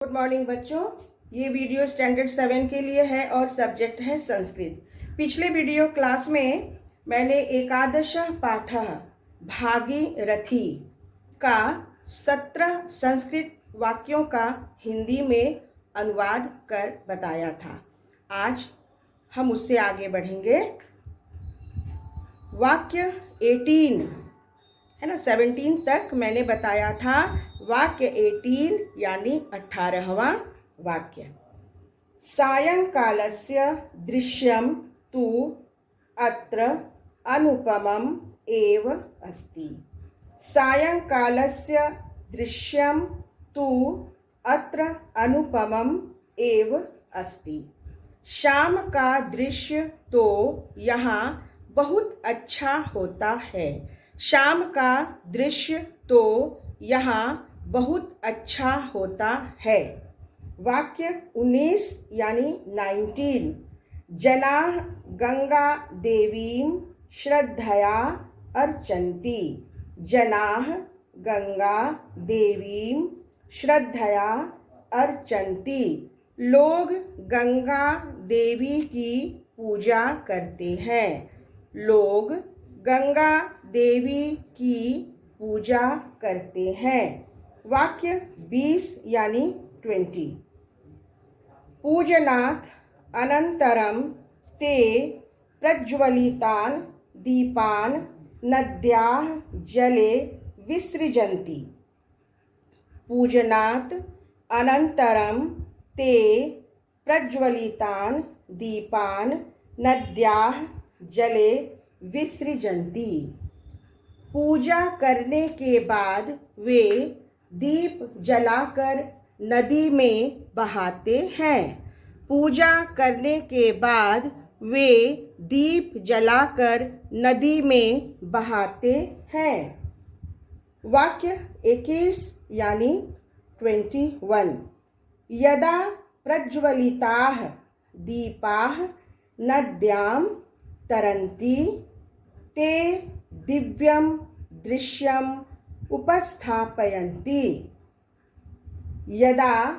Good morning बच्चों। ये video standard 7 के लिए है और सब्जेक्ट है संस्कृत। पिछले वीडियो क्लास में मैंने एकादश पाठः भागीरथी का 17 संस्कृत वाक्यों का हिंदी में अनुवाद कर बताया था। आज हम उससे आगे बढ़ेंगे। वाक्य 18 है ना, 17 तक मैंने बताया था। वाक्य 18 यानी 18वां वाक्य। सायंकालस्य दृश्यं तु अत्र अनुपमम् एव अस्ति। सायंकालस्य दृश्यं तु अत्र अनुपमम् एव अस्ति। शाम का दृश्य तो यहाँ बहुत अच्छा होता है। शाम का दृश्य तो यहाँ बहुत अच्छा होता है। वाक्य 19 यानी 19। जनाः गंगा देवीं श्रद्धया अर्चन्ति। जनाः गंगा देवीं श्रद्धया अर्चन्ति। लोग गंगा देवी की पूजा करते हैं। लोग गंगा देवी की पूजा करते हैं। वाक्य 20 यानी 20। पूजनात् अनन्तरं ते प्रज्वलितान् दीपान् नद्याः जले विसृजन्ति। पूजनात् अनन्तरं ते प्रज्वलितान् दीपान् नद्याः जले विसृजन्ति। पूजा करने के बाद वे दीप जलाकर नदी में बहाते हैं। पूजा करने के बाद वे दीप जलाकर नदी में बहाते हैं। वाक्य 21 यानी 21। यदा प्रज्वलिताः दीपाः नद्यां तरन्ति ते दिव्यं दृश्यम् उपस्थापयन्ति। यदा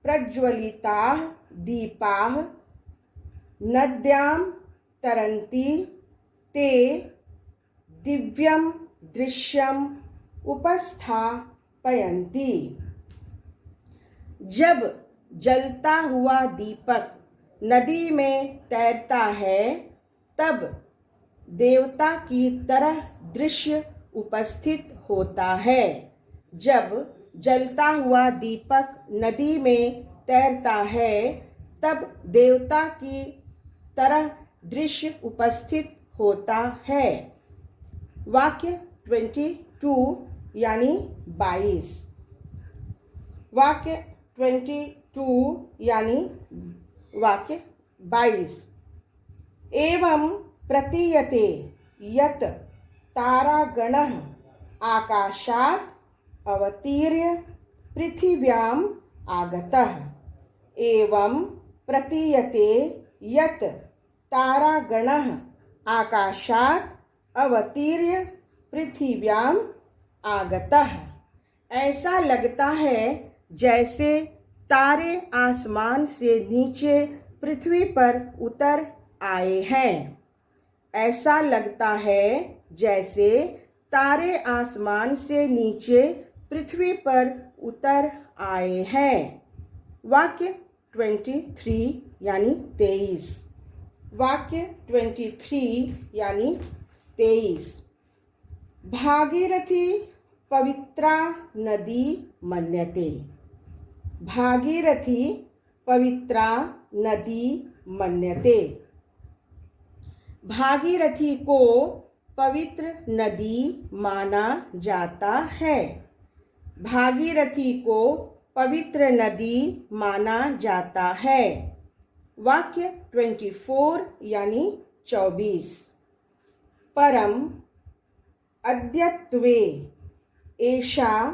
प्रज्वलिताः दीपाः नद्यां तरन्ति ते दिव्यं दृश्यम् उपस्थापयन्ति। जब जलता हुआ दीपक नदी में तैरता है तब देवता की तरह दृश्य उपस्थित होता है। जब जलता हुआ दीपक नदी में तैरता है तब देवता की तरह दृश्य उपस्थित होता है। वाक्य 22 यानी 22। वाक्य 22 यानी वाक्य 22। एवं प्रतीयते यत् तारागणः आकाशात् अवतीर्य पृथिव्याम् आगतः। एवं प्रतीयते यत् तारागणः आकाशात् अवतीर्य पृथिव्याम् आगतः। ऐसा लगता है जैसे तारे आसमान से नीचे पृथ्वी पर उतर आए हैं। ऐसा लगता है जैसे तारे आसमान से नीचे पृथ्वी पर उतर आए हैं। वाक्य 23 यानी 23। वाक्य 23 यानी 23। भागीरथी पवित्रा नदी मन्यते। भागीरथी पवित्रा नदी मन्यते। भागीरथी को पवित्र नदी माना जाता है। भागीरथी को पवित्र नदी माना जाता है। वाक्य 24 यानी 24। परम अद्यत्वे एषा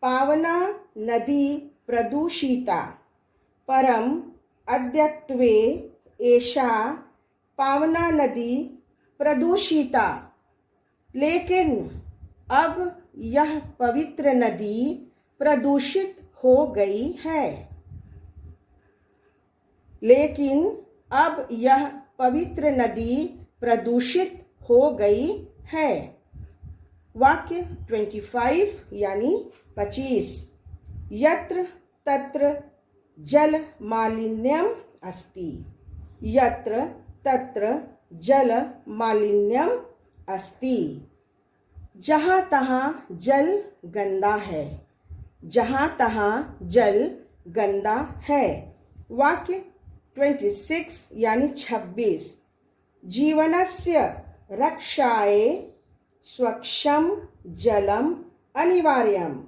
पावना नदी प्रदूषिता। परम अद्यत्वे एषा पावना नदी प्रदूषिता। लेकिन अब यह पवित्र नदी प्रदूषित हो गई है, लेकिन अब यह पवित्र नदी प्रदूषित हो गई है। वाक्य 25 यानी 25। यत्र तत्र जल मालिन्यम अस्ति। यत्र तत्र जल मालिन्यम अस्ति। जहाँ तहाँ जल गंदा है। जहाँ तहाँ जल गंदा है। वाक्य 26 यानी 26। जीवनस्य रक्षाय स्वच्छं जलम अनिवार्यम।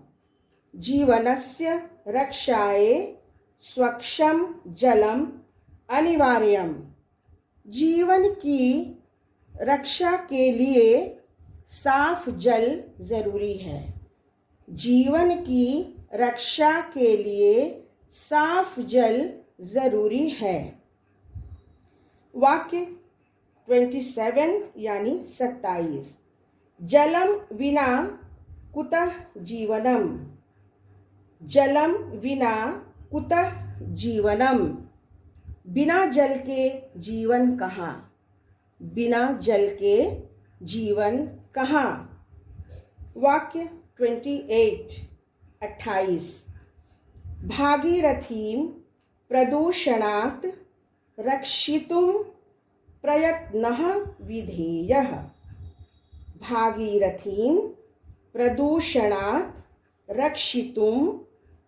जीवनस्य रक्षाय स्वच्छं जलम अनिवार्यम। जीवन की रक्षा के लिए साफ जल जरूरी है। जीवन की रक्षा के लिए साफ जल जरूरी है। वाक्य 27 यानी 27। जलम विना कुतः जीवनम। जलम विना कुतः जीवनम। बिना जल के जीवन कहाँ। बिना जल के जीवन कहाँ। वाक्य 28 28। भागीरथीं प्रदूषणात् रक्षितुं प्रयत्नः विधेयः। भागीरथीं प्रदूषणात् रक्षितुं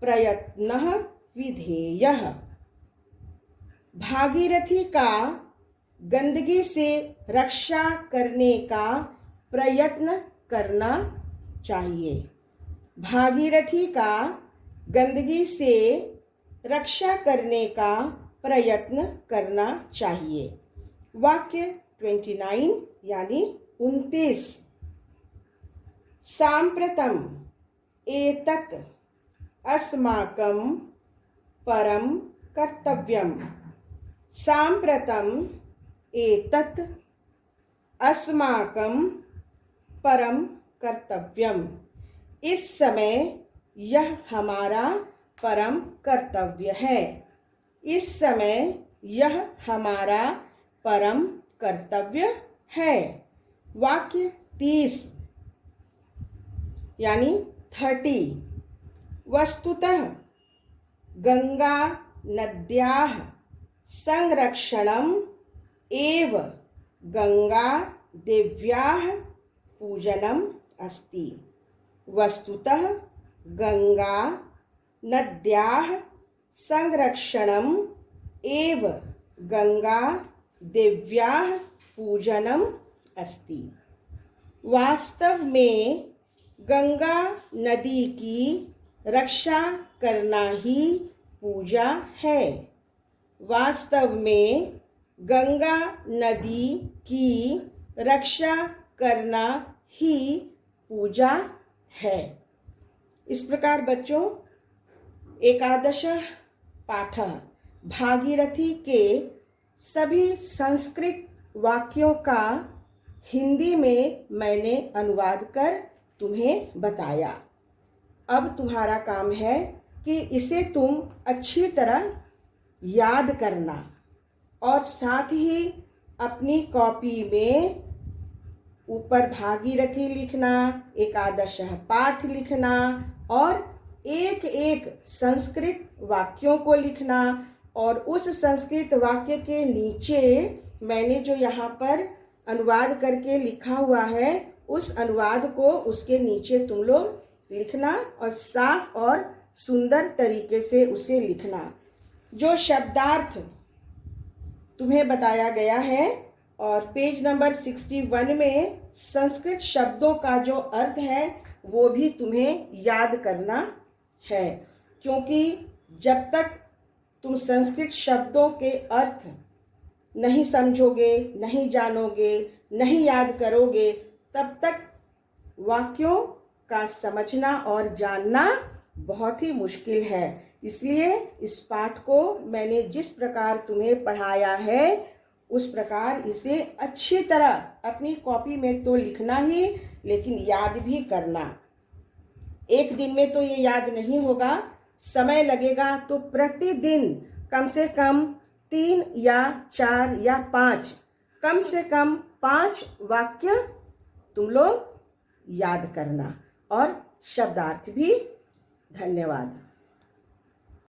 प्रयत्नः विधेयः। भागीरथी का गंदगी से रक्षा करने का प्रयत्न करना चाहिए। भागीरथी का गंदगी से रक्षा करने का प्रयत्न करना चाहिए। वाक्य 29 यानी 29। साम्प्रतम् एतत् अस्माकं परम कर्तव्यम्। साम्प्रतम् एतत् अस्माकं परम कर्तव्यम्। इस समय यह हमारा परम कर्तव्य है। इस समय यह हमारा परम कर्तव्य है। वाक्य 30 यानी 30। वस्तुतः गंगा नद्याः संरक्षणम् एव गंगा देव्याः पूजनम् अस्ति। वस्तुतः गंगा नद्याः संरक्षणम् एव गंगा देव्याः पूजनम् अस्ति। वास्तव में गंगा नदी की रक्षा करना ही पूजा है। वास्तव में गंगा नदी की रक्षा करना ही पूजा है। इस प्रकार बच्चों एकादश पाठ भागीरथी के सभी संस्कृत वाक्यों का हिंदी में मैंने अनुवाद कर तुम्हें बताया। अब तुम्हारा काम है कि इसे तुम अच्छी तरह याद करना और साथ ही अपनी कॉपी में ऊपर भागीरथी लिखना, एकादश पाठ लिखना और एक एक संस्कृत वाक्यों को लिखना और उस संस्कृत वाक्य के नीचे मैंने जो यहाँ पर अनुवाद करके लिखा हुआ है उस अनुवाद को उसके नीचे तुम लोग लिखना और साफ और सुंदर तरीके से उसे लिखना। जो शब्दार्थ तुम्हें बताया गया है और पेज नंबर 61 में संस्कृत शब्दों का जो अर्थ है वो भी तुम्हें याद करना है, क्योंकि जब तक तुम संस्कृत शब्दों के अर्थ नहीं समझोगे, नहीं जानोगे, नहीं याद करोगे, तब तक वाक्यों का समझना और जानना बहुत ही मुश्किल है। इसलिए इस पाठ को मैंने जिस प्रकार तुम्हें पढ़ाया है उस प्रकार इसे अच्छी तरह अपनी कॉपी में तो लिखना ही, लेकिन याद भी करना। एक दिन में तो ये याद नहीं होगा, समय लगेगा तो प्रतिदिन कम से कम 3 या 4 या 5, कम से कम 5 वाक्य तुम लोग याद करना और शब्दार्थ भी। धन्यवाद।